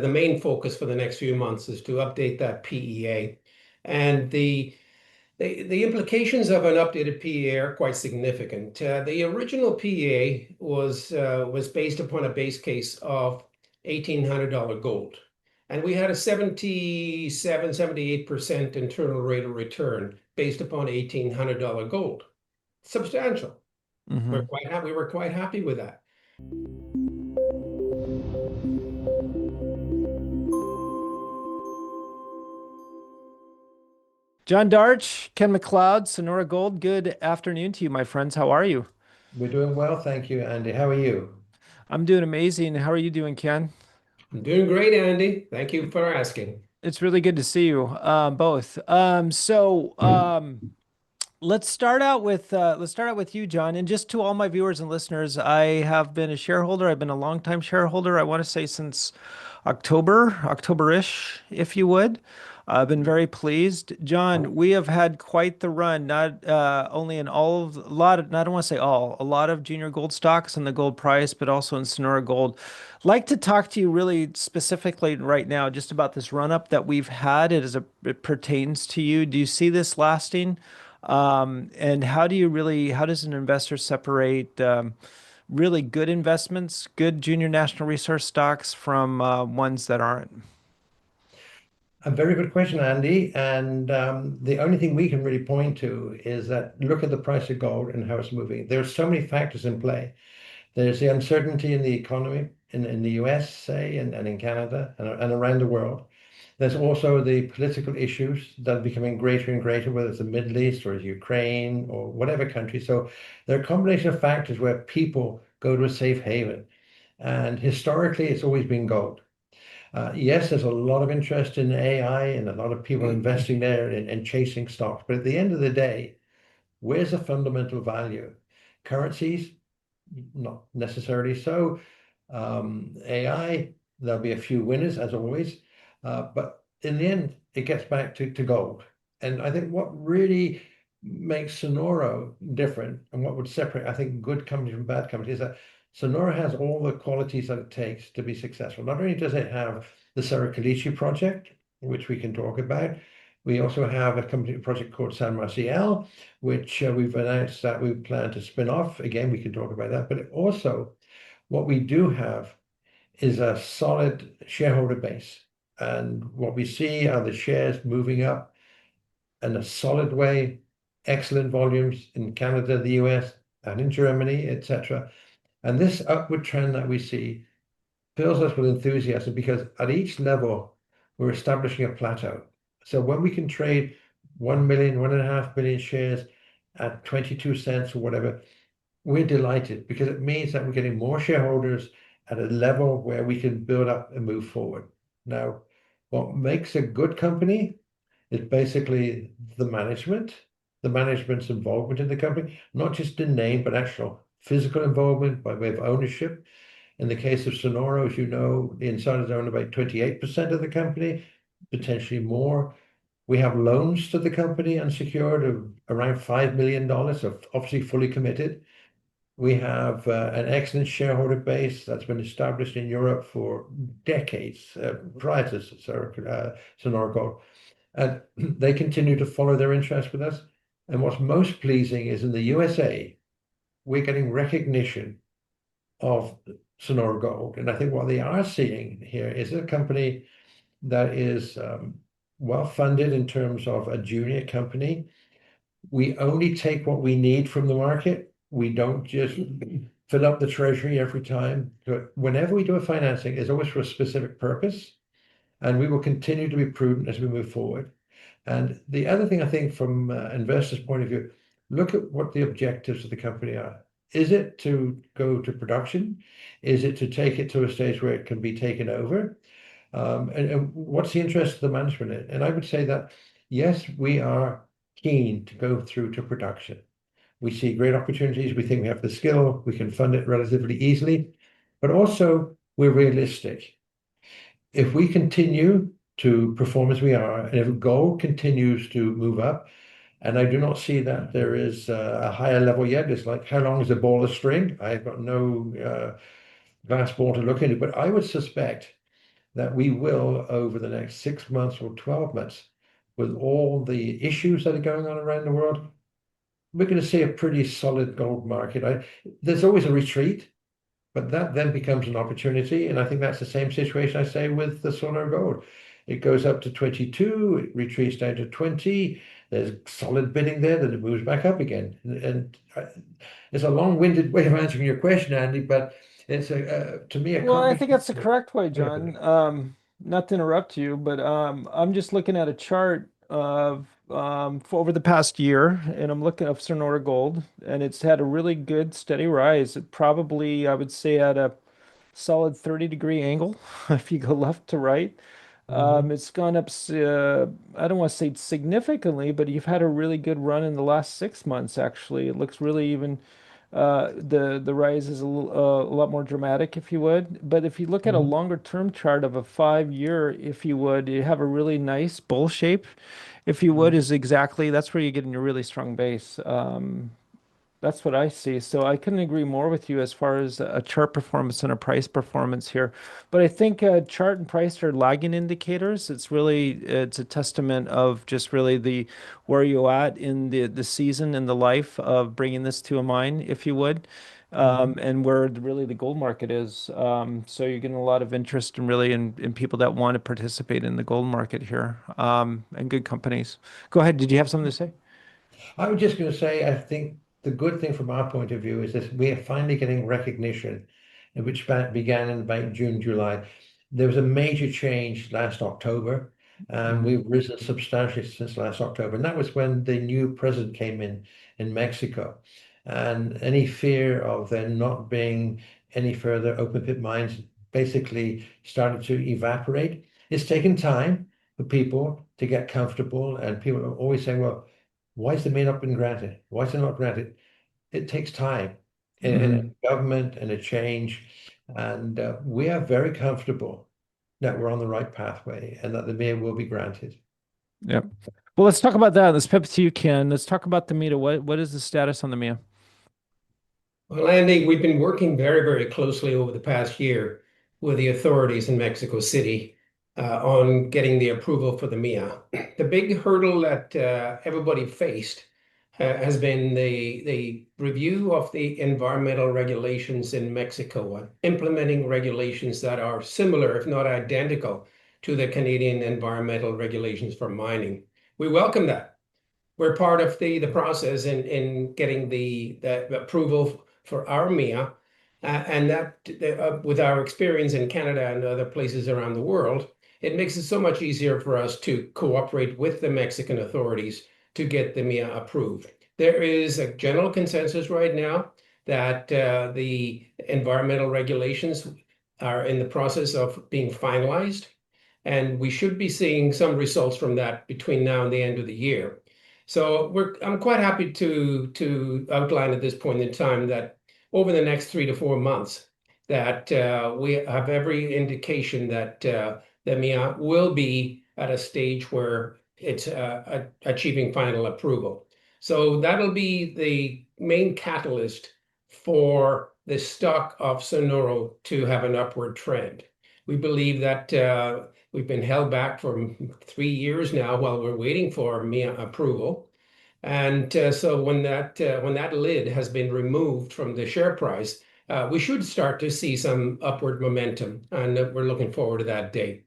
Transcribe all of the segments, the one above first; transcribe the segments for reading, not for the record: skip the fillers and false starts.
The main focus for the next few months is to update that PEA. And the implications of an updated PEA are quite significant. The original PEA was based upon a base case of $1,800 gold. And we had a 78% internal rate of return based upon $1,800 gold. Substantial. Mm-hmm. We were quite happy with that. John Darch, Ken McLeod, Sonoro Gold, good afternoon to you, my friends. How are you? We're doing well, thank you, Andy. How are you? I'm doing amazing. How are you doing, Ken? I'm doing great, Andy. Thank you for asking. It's really good to see you, both. Let's start out with you, John. And just to all my viewers and listeners, I have been a shareholder. I've been a longtime shareholder. I want to say since October-ish, if you would. I've been very pleased. John, we have had quite the run, not only in all of a lot of, I don't want to say all, a lot of junior gold stocks and the gold price, but also in Sonora Gold. Like to talk to you really specifically right now just about this run up that we've had as it pertains to you. Do you see this lasting? And how does an investor separate really good investments, good junior national resource stocks from ones that aren't? A very good question, Andy. And the only thing we can really point to is that look at the price of gold and how it's moving. There are so many factors in play. There's the uncertainty in the economy in the US, say, and in Canada and around the world. There's also the political issues that are becoming greater and greater, whether it's the Middle East or Ukraine or whatever country. So there are a combination of factors where people go to a safe haven. And historically, it's always been gold. Yes, there's a lot of interest in AI and a lot of people investing there and chasing stocks. But at the end of the day, where's the fundamental value? Currencies, not necessarily so. AI, there'll be a few winners as always. But in the end, it gets back to gold. And I think what really makes Sonoro different and what would separate, I think, good companies from bad companies is that Sonoro has all the qualities that it takes to be successful. Not only does it have the Cerro project, which we can talk about, we also have a company project called San Marcial, which we've announced that we plan to spin off. Again, we can talk about that. But also, what we do have is a solid shareholder base. And what we see are the shares moving up in a solid way, excellent volumes in Canada, the US, and in Germany, etc. And this upward trend that we see fills us with enthusiasm because at each level, we're establishing a plateau. So when we can trade 1 million, 1.5 million shares at 22 cents or whatever, we're delighted because it means that we're getting more shareholders at a level where we can build up and move forward. Now, what makes a good company is basically the management's involvement in the company, not just in name, but actual physical involvement by way of ownership. In the case of Sonoro, as you know, the insiders own about 28% of the company, potentially more. We have loans to the company unsecured of around $5 million, so obviously fully committed. We have an excellent shareholder base that's been established in Europe for decades prior to Sonoro Gold. And they continue to follow their interest with us. And what's most pleasing is in the USA, we're getting recognition of Sonoro Gold. And I think what they are seeing here is a company that is well funded in terms of a junior company. We only take what we need from the market. We don't just fill up the treasury every time. But whenever we do a financing, it's always for a specific purpose. And we will continue to be prudent as we move forward. And the other thing I think from investors' point of view, look at what the objectives of the company are. Is it to go to production? Is it to take it to a stage where it can be taken over? And what's the interest of the management in? And I would say that, yes, we are keen to go through to production. We see great opportunities. We think we have the skill. We can fund it relatively easily. But also, we're realistic. If we continue to perform as we are, and if gold continues to move up, and I do not see that there is a higher level yet. It's like, how long is a ball of string? I've got no glass ball to look into, but I would suspect that we will, over the next 6 months or 12 months, with all the issues that are going on around the world, we're going to see a pretty solid gold market. There's always a retreat, but that then becomes an opportunity. And I think that's the same situation I say with the Sonoro Gold. It goes up to 22, it retreats down to 20. There's solid bidding there, then it moves back up again. And it's a long-winded way of answering your question, Andy, but it's to me a Well, I think combination that's the of correct way, everything. John. Not to interrupt you, but I'm just looking at a chart of for over the past year, and I'm looking at Sonora Gold, and it's had a really good steady rise. It probably, I would say, at a solid 30-degree angle if you go left to right. Mhm. It's gone up, I don't want to say significantly, but you've had a really good run in the last 6 months, actually. It looks really even, the rise is a lot more dramatic, if you would. But if you look at a Mhm. longer term chart of a 5 year, if you would, you have a really nice bull shape, if you would, Mhm. is exactly, that's where you get in a really strong base. That's what I see. So I couldn't agree more with you as far as a chart performance and a price performance here. But I think chart and price are lagging indicators. It's a testament of just really the where you at in the season and the life of bringing this to a mine, if you would, Mhm. and where really the gold market is. So you're getting a lot of interest in really in people that want to participate in the gold market here, and good companies. Go ahead. Did you have something to say? I was just going to say, I think the good thing from our point of view is that we are finally getting recognition, which began in about June, July. There was a major change last October, and Mhm. we've risen substantially since last October. And that was when the new president came in Mexico. And any fear of there not being any further open pit mines basically started to evaporate. It's taken time for people to get comfortable, and people are always saying, well, why has the main not been granted? Why is it not granted? It takes time in Mhm. a government and a change. And we are very comfortable that we're on the right pathway and that the mayor will be granted. Yep. Well, let's talk about that. Let's pivot to you, Ken. Let's talk about the MIA. What is the status on the MIA? Well, Andy, we've been working very, very closely over the past year with the authorities in Mexico City on getting the approval for the MIA. The big hurdle that everybody faced has been the review of the environmental regulations in Mexico, implementing regulations that are similar, if not identical, to the Canadian environmental regulations for mining. We welcome that. We're part of the process in getting the approval for our MIA, and that with our experience in Canada and other places around the world, it makes it so much easier for us to cooperate with the Mexican authorities to get the MIA approved. There is a general consensus right now that the environmental regulations are in the process of being finalized, and we should be seeing some results from that between now and the end of the year. So I'm quite happy to outline at this point in time that over the next 3 to 4 months, that we have every indication that the MIA will be at a stage where it's achieving final approval. So that'll be the main catalyst for the stock of Sonoro to have an upward trend. We believe that we've been held back for 3 years now while we're waiting for MIA approval. And so when that lid has been removed from the share price, we should start to see some upward momentum, and we're looking forward to that day.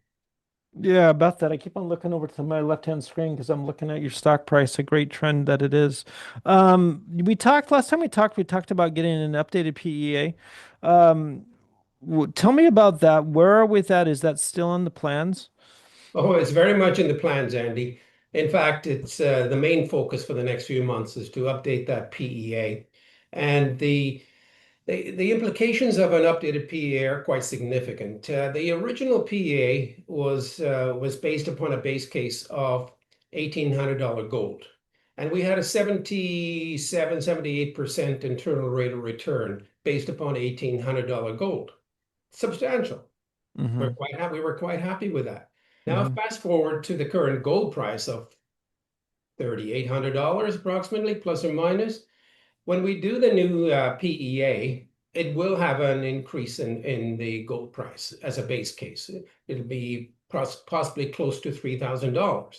Yeah, about that. I keep on looking over to my left-hand screen because I'm looking at your stock price, a great trend that it is. We talked last time we talked about getting an updated PEA. Tell me about that. Where are we with that? Is that still in the plans? Oh, it's very much in the plans, Andy. In fact, it's the main focus for the next few months is to update that PEA. And the implications of an updated PEA are quite significant. The original PEA was based upon a base case of $1,800 gold. And we had a 78% internal rate of return based upon $1,800 gold. Substantial. Mm-hmm. We were quite happy with that. Now, Mm-hmm. fast forward to the current gold price of $3,800 approximately, plus or minus. When we do the new PEA, it will have an increase in the gold price as a base case. It'll be possibly close to $3,000.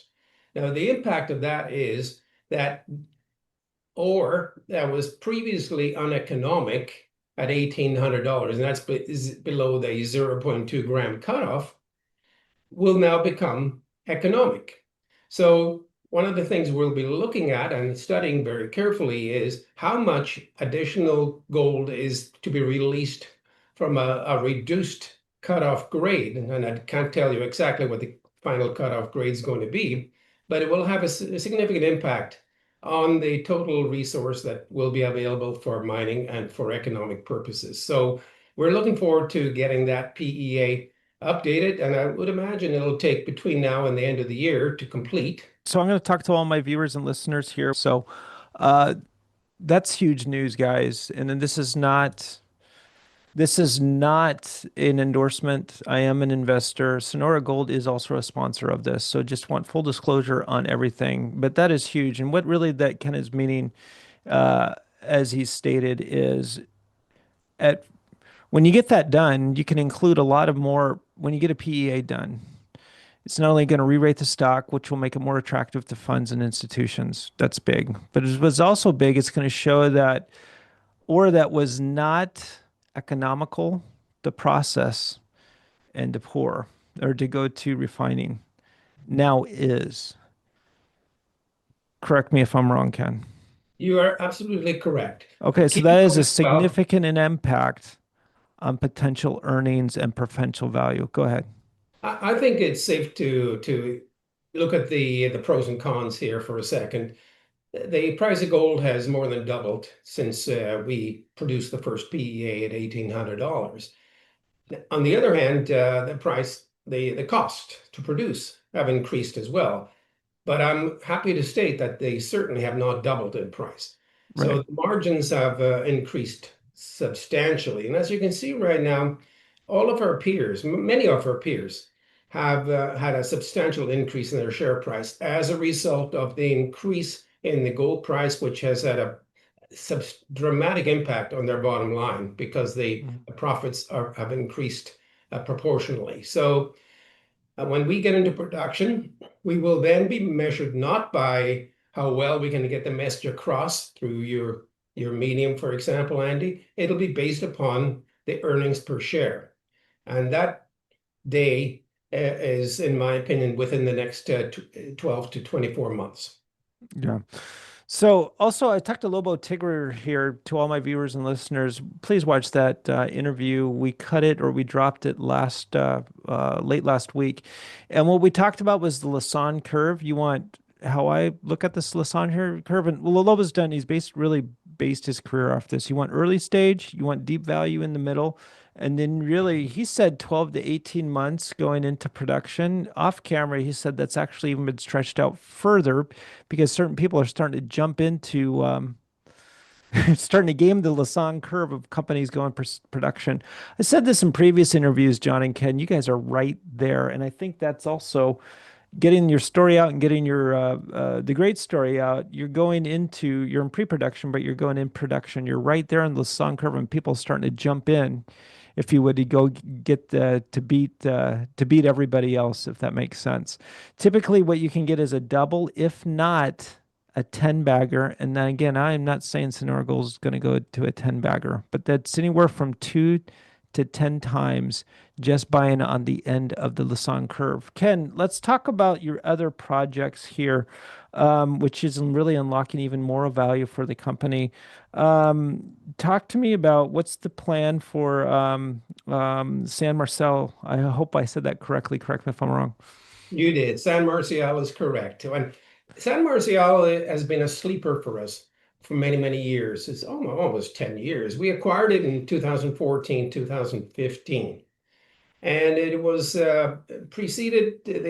Now, the impact of that is that ore that was previously uneconomic at $1,800, and that's is below the 0.2 gram cutoff, will now become economic. So one of the things we'll be looking at and studying very carefully is how much additional gold is to be released from a reduced cutoff grade. And I can't tell you exactly what the final cutoff grade is going to be, but it will have a significant impact on the total resource that will be available for mining and for economic purposes. So we're looking forward to getting that PEA updated, and I would imagine it'll take between now and the end of the year to complete. So I'm going to talk to all my viewers and listeners here. So that's huge news, guys. And then this is not an endorsement. I am an investor. Sonoro Gold is also a sponsor of this. So just want full disclosure on everything. But that is huge. And what really that kind of is meaning, as he stated, is when you get that done, you can include a lot of more when you get a PEA done. It's not only going to re-rate the stock, which will make it more attractive to funds and institutions. That's big. But it was also big. It's going to show that ore that was not economical to process and to pour or to go to refining now is. Correct me if I'm wrong, Ken. You are absolutely correct. Okay, so Keep that in is a mind as well, significant impact on potential earnings and potential value. Go ahead. I think it's safe to look at the pros and cons here for a second. The price of gold has more than doubled since we produced the first PEA at $1,800. On the other hand, the cost to produce have increased as well. But I'm happy to state that they certainly have not doubled in price. So Right. the margins have increased substantially. And as you can see right now, all of our peers, many of our peers, have had a substantial increase in their share price as a result of the increase in the gold price, which has had a dramatic impact on their bottom line because the profits have increased proportionally. So when we get into production, we will then be measured not by how well we can get the message across through your medium, for example, Andy. It'll be based upon the earnings per share. And that day is, in my opinion, within the next 12 to 24 months. Yeah. So also, I talked to Lobo Tigger here to all my viewers and listeners. Please watch that interview. We cut it or we dropped it late last week. And what we talked about was the Lassonde curve. You want how I look at this Lassonde curve. And well, Lobo's done, he's really based his career off this. You want early stage, you want deep value in the middle. And then really, he said 12 to 18 months going into production. Off camera, he said that's actually even been stretched out further because certain people are starting to jump into starting to game the Lassonde curve of companies going production. I said this in previous interviews, John and Ken. You guys are right there. And I think that's also getting your story out and getting your the great story out. You're in pre-production, but you're going in production. You're right there on the Lassonde curve, and people are starting to jump in, if you would, to go get to beat everybody else, if that makes sense. Typically, what you can get is a double, if not a 10 bagger. And then again, I am not saying Sonoro Gold is going to go to a 10 bagger, but that's anywhere from 2 to 10 times just buying on the end of the Lassonde curve. Ken, let's talk about your other projects here, which is really unlocking even more value for the company. Talk to me about what's the plan for San Marcial. I hope I said that correctly. Correct me if I'm wrong. You did. San Marcial is correct. And San Marcial has been a sleeper for us for many, many years. It's almost 10 years. We acquired it in 2014, 2015. And it was the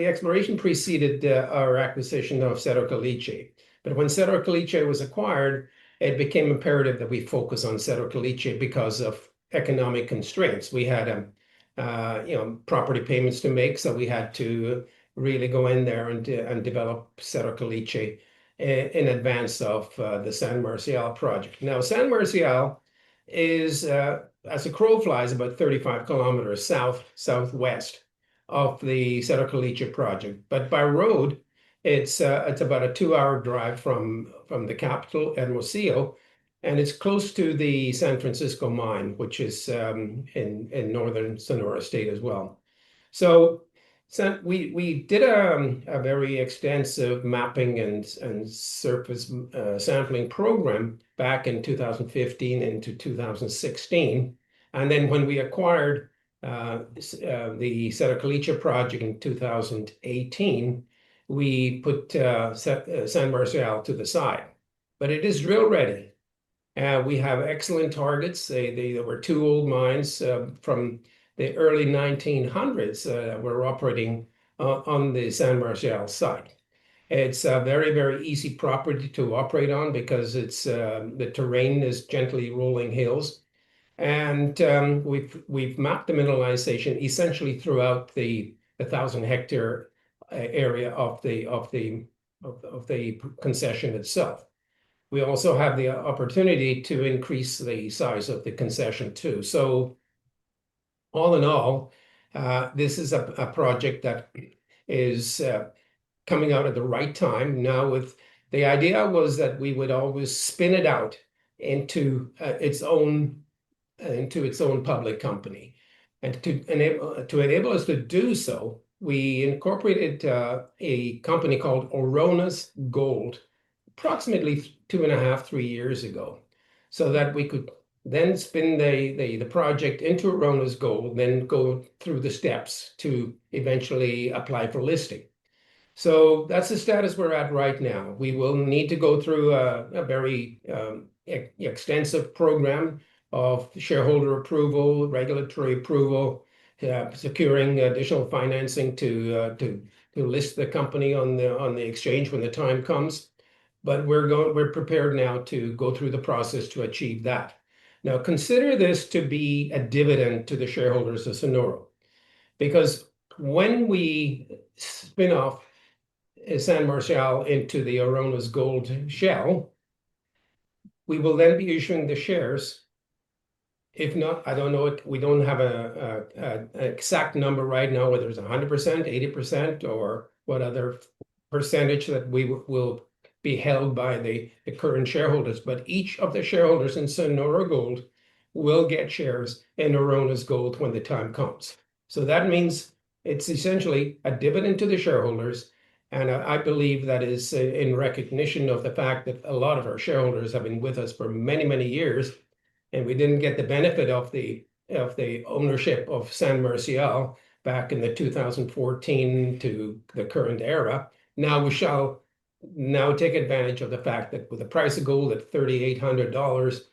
exploration preceded our acquisition of Cerro Caliche. But when Cerro Caliche was acquired, it became imperative that we focus on Cerro Caliche because of economic constraints. We had property payments to make, so we had to really go in there and develop Cerro Caliche in advance of the San Marcial project. Now, San Marcial is as a crow flies, about 35 kilometers southwest of the Cerro Caliche project. But by road, it's about a 2-hour drive from the capital, Hermosillo, and it's close to the San Francisco mine, which is in northern Sonora State as well. So we did a very extensive mapping and surface sampling program back in 2015 into 2016. And then when we acquired the Cerro Caliche project in 2018, we put San Marcial to the side. But it is drill ready. We have excellent targets. They were 2 old mines from the early 1900s were operating on the San Marcial site. It's a very, very easy property to operate on because it's the terrain is gently rolling hills. And we've mapped the mineralization essentially throughout the 1,000-hectare area of the concession itself. We also have the opportunity to increase the size of the concession too. So all in all, this is a project that is coming out at the right time. Now, with the idea was that we would always spin it out into its own public company, and to enable us to do so, we incorporated a company called Oroco Gold approximately 2.5, 3 years ago, so that we could then spin the project into Oroco Gold, then go through the steps to eventually apply for listing. So that's the status we're at right now. We will need to go through a very extensive program of shareholder approval, regulatory approval, securing additional financing to list the company on the exchange when the time comes. But we're prepared now to go through the process to achieve that. Now, consider this to be a dividend to the shareholders of Sonoro, because when we spin off San Marcial into the Oroco Gold shell, we will then be issuing the shares. If not, I don't know, we don't have an exact number right now, whether it's 100%, 80%, or what other percentage that we will be held by the current shareholders. But each of the shareholders in Sonoro Gold will get shares in Oroco Gold when the time comes. So that means it's essentially a dividend to the shareholders. And I believe that is in recognition of the fact that a lot of our shareholders have been with us for many, many years, and we didn't get the benefit of the ownership of San Marcial back in the 2014 to the current era. Now we shall take advantage of the fact that with the price of gold at $3,800,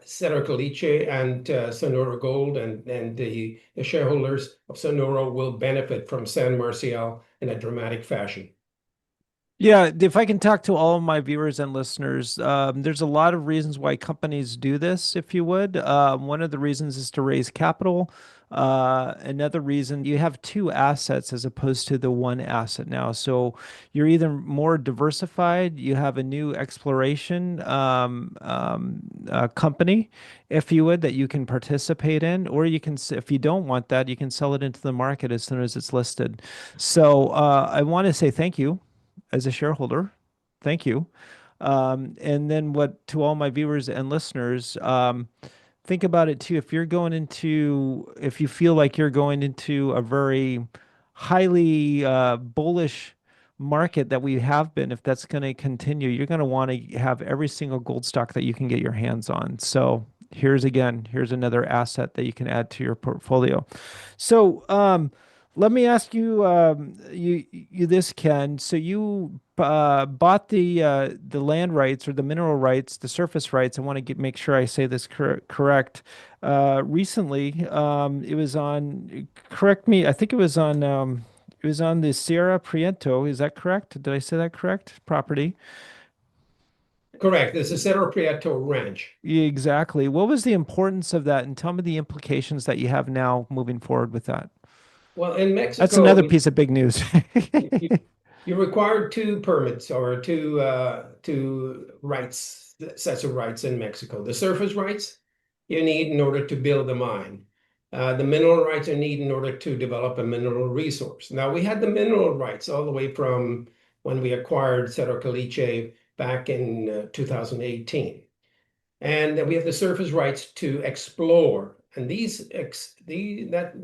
Cerro Caliche and Sonoro Gold and the shareholders of Sonoro will benefit from San Marcial in a dramatic fashion. Yeah, if I can talk to all of my viewers and listeners, there's a lot of reasons why companies do this, if you would. One of the reasons is to raise capital. Another reason, you have 2 assets as opposed to the 1 asset now. So you're either more diversified, you have a new exploration company, if you would, that you can participate in, or you can, if you don't want that, you can sell it into the market as soon as it's listed. So I want to say thank you as a shareholder. Thank you. And then what to all my viewers and listeners, think about it too. If you feel like you're going into a very highly bullish market that we have been, if that's going to continue, you're going to want to have every single gold stock that you can get your hands on. So here's another asset that you can add to your portfolio. So, let me ask you, this, Ken. So you bought the land rights or the mineral rights, the surface rights. I want to make sure I say this correct. Recently, it was on. Correct me. I think it was on. It was on the Sierra Prieto. Is that correct? Did I say that correct? Property. Correct. This is Cerro Prieto Ranch. Exactly. What was the importance of that, and tell me the implications that you have now moving forward with that? Well, in That's Mexico, another piece of big news. you require 2 permits or two rights, sets of rights in Mexico. The surface rights you need in order to build a mine. The mineral rights are needed in order to develop a mineral resource. Now, we had the mineral rights all the way from when we acquired Cerro Caliche back in 2018. And then we have the surface rights to explore. And these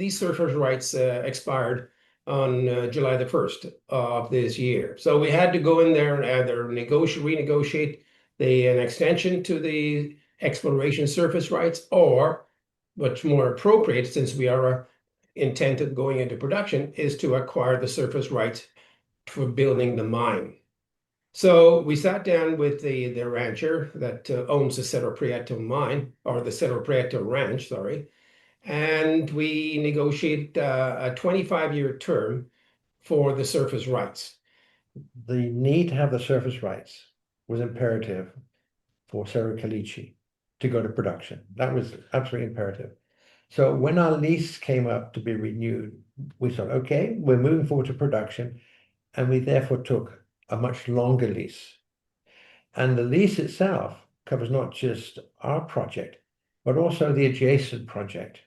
surface rights expired on July the 1st of this year. So we had to go in there and either renegotiate an extension to the exploration surface rights, or what's more appropriate, since we are intent of going into production, is to acquire the surface rights for building the mine. So we sat down with the rancher that owns the Cerro Prieto mine, or the Cerro Prieto ranch, sorry, and we negotiated a 25-year term for the surface rights. The need to have the surface rights was imperative for Cerro Caliche to go to production. That was absolutely imperative. So when our lease came up to be renewed, we thought, okay, we're moving forward to production, and we therefore took a much longer lease. And the lease itself covers not just our project, but also the adjacent project,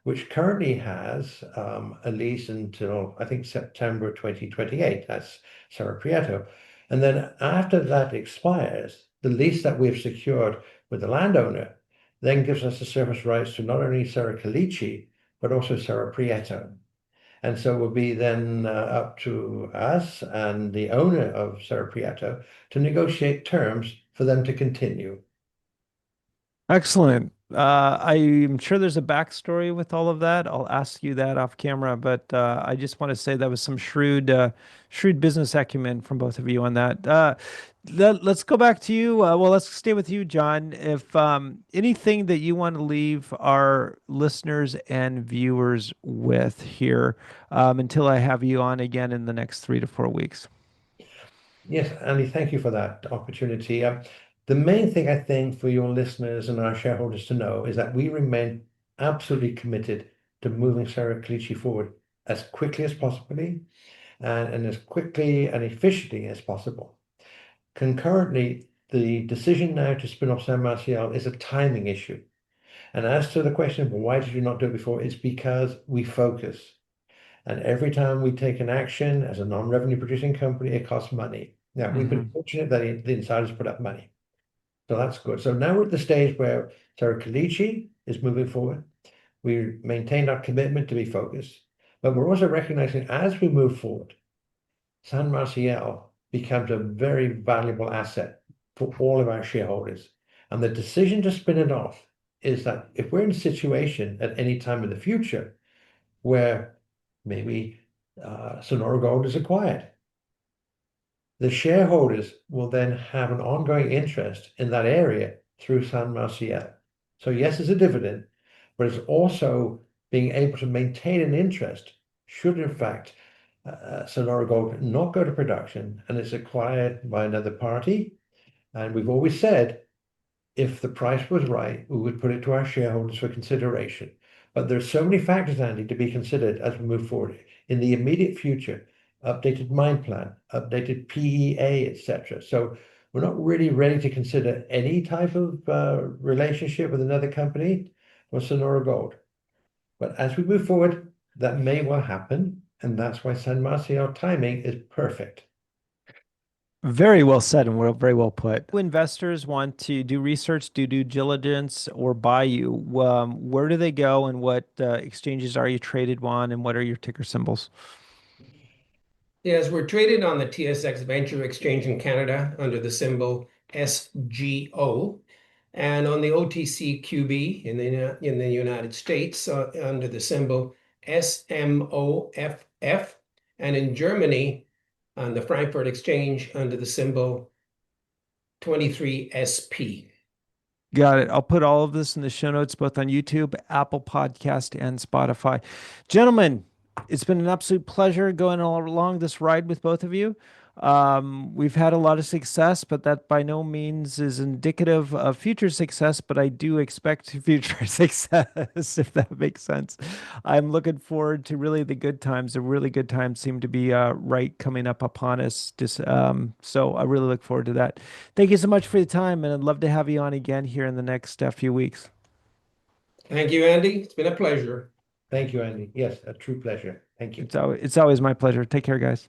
which currently has a lease until, I think, September 2028. That's Cerro Prieto. And then after that expires, the lease that we've secured with the landowner then gives us the surface rights to not only Cerro Caliche, but also Cerro Prieto. And so it will be then up to us and the owner of Cerro Prieto to negotiate terms for them to continue. Excellent. I'm sure there's a backstory with all of that. I'll ask you that off camera, but I just want to say that was some shrewd business acumen from both of you on that. Let's go back to you. Well, let's stay with you, John. If anything that you want to leave our listeners and viewers with here, until I have you on again in the next 3 to 4 weeks. Yes, Andy, thank you for that opportunity. The main thing I think for your listeners and our shareholders to know is that we remain absolutely committed to moving Cerro Caliche forward as quickly as possibly and as quickly and efficiently as possible. Concurrently, the decision now to spin off San Marcial is a timing issue. And as to the question of why did you not do it before, it's because we focus. And every time we take an action as a non-revenue producing company, it costs money. Now, we've been fortunate that the insiders put up money. So that's good. So now we're at the stage where Cerro Caliche is moving forward. We maintained our commitment to be focused, but we're also recognizing as we move forward, San Marcial becomes a very valuable asset for all of our shareholders. And the decision to spin it off is that if we're in a situation at any time in the future where maybe Sonoro Gold is acquired, the shareholders will then have an ongoing interest in that area through San Marcial. So yes, it's a dividend, but it's also being able to maintain an interest should in fact Sonoro Gold not go to production and it's acquired by another party. And we've always said, if the price was right, we would put it to our shareholders for consideration. But there's so many factors, Andy, to be considered as we move forward. In the immediate future, updated mine plan, updated PEA, etc. So we're not really ready to consider any type of relationship with another company or Sonoro Gold. But as we move forward, that may well happen. And that's why San Marcial timing is perfect. Very well said and very well put. If investors want to do research, do due diligence, or buy you, where do they go and what exchanges are you traded on and what are your ticker symbols? Yes, we're traded on the TSX Venture Exchange in Canada under the symbol SGO, and on the OTCQB in the United States under the symbol SMOFF, and in Germany on the Frankfurt Exchange under the symbol 23SP. Got it. I'll put all of this in the show notes, both on YouTube, Apple Podcast, and Spotify. Gentlemen, it's been an absolute pleasure going all along this ride with both of you. We've had a lot of success, but that by no means is indicative of future success, but I do expect future success, if that makes sense. I'm looking forward to really the good times. The really good times seem to be right coming up upon us. So I really look forward to that. Thank you so much for your time, and I'd love to have you on again here in the next few weeks. Thank you, Andy. It's been a pleasure. Thank you, Andy. Yes, a true pleasure. Thank you. It's always my pleasure. Take care, guys.